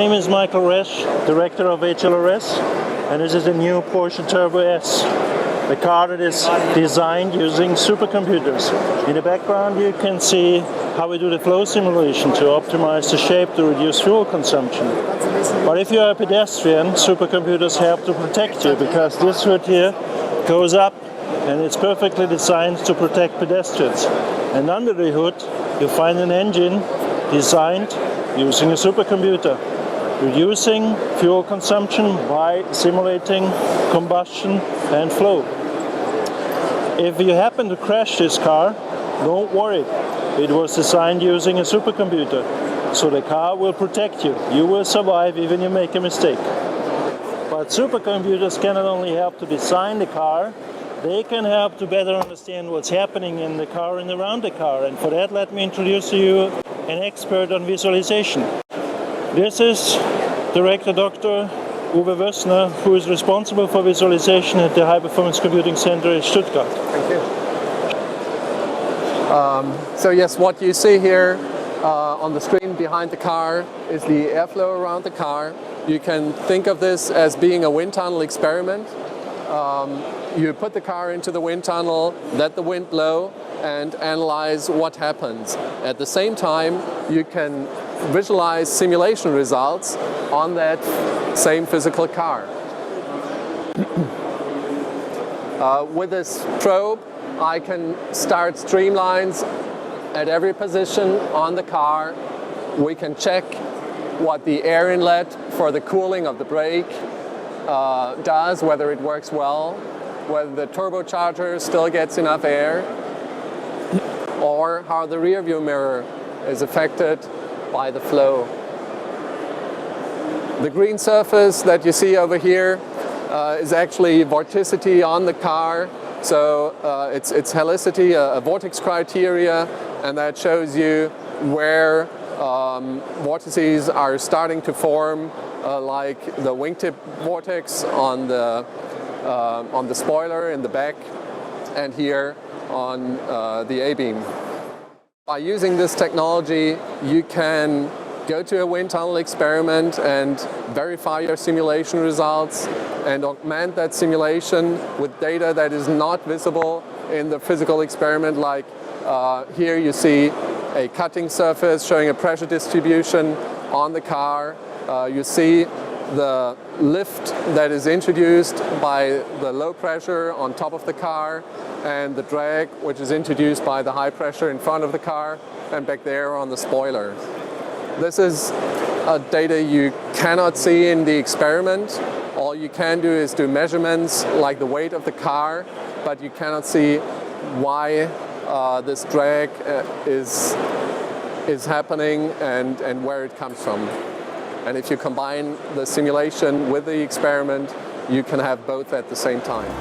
name is Michael Resch, Director of HLRS, and this is a new Porsche Turbo S, the car that is designed using supercomputers. In the background you can see how we do the flow simulation to optimize the shape to reduce fuel consumption. But if you are a pedestrian, supercomputers help to protect you, because this hood here goes up and it's perfectly designed to protect pedestrians. And under the hood you find an engine designed using a supercomputer, reducing fuel consumption by simulating combustion and flow. If you happen to crash this car, don't worry. It was designed using a supercomputer, so the car will protect you. You will survive even if you make a mistake. But supercomputers cannot only help to design the car, they can help to better understand what's happening in the car and around the car. And for that, let me introduce to you an expert on visualization. This is Director Dr. Uwe Wössner, who is responsible for visualization at the High Performance Computing Center in Stuttgart. Thank you. So yes, what you see here on the screen behind the car is the airflow around the car. You can think of this as being a wind tunnel experiment. You put the car into the wind tunnel, let the wind blow, and analyze what happens. At the same time, you can visualize simulation results on that same physical car. With this probe, I can start streamlines at every position on the car. We can check what the air inlet for the cooling of the brake does, whether it works well, whether the turbocharger still gets enough air, or how the rear view mirror is affected by the flow. The green surface that you see over here is actually vorticity on the car. So it's helicity, a vortex criteria, and that shows you where vortices are starting to form, like the wingtip vortex on the spoiler in the back, and here on the A-beam. By using this technology, you can go to a wind tunnel experiment and verify your simulation results and augment that simulation with data that is not visible in the physical experiment. Like here you see a cutting surface showing a pressure distribution on the car. You see the lift that is introduced by the low pressure on top of the car, and the drag which is introduced by the high pressure in front of the car and back there on the spoiler. This is data you cannot see in the experiment. All you can do is do measurements like the weight of the car, but you cannot see why this drag is happening and where it comes from. And if you combine the simulation with the experiment, you can have both at the same time.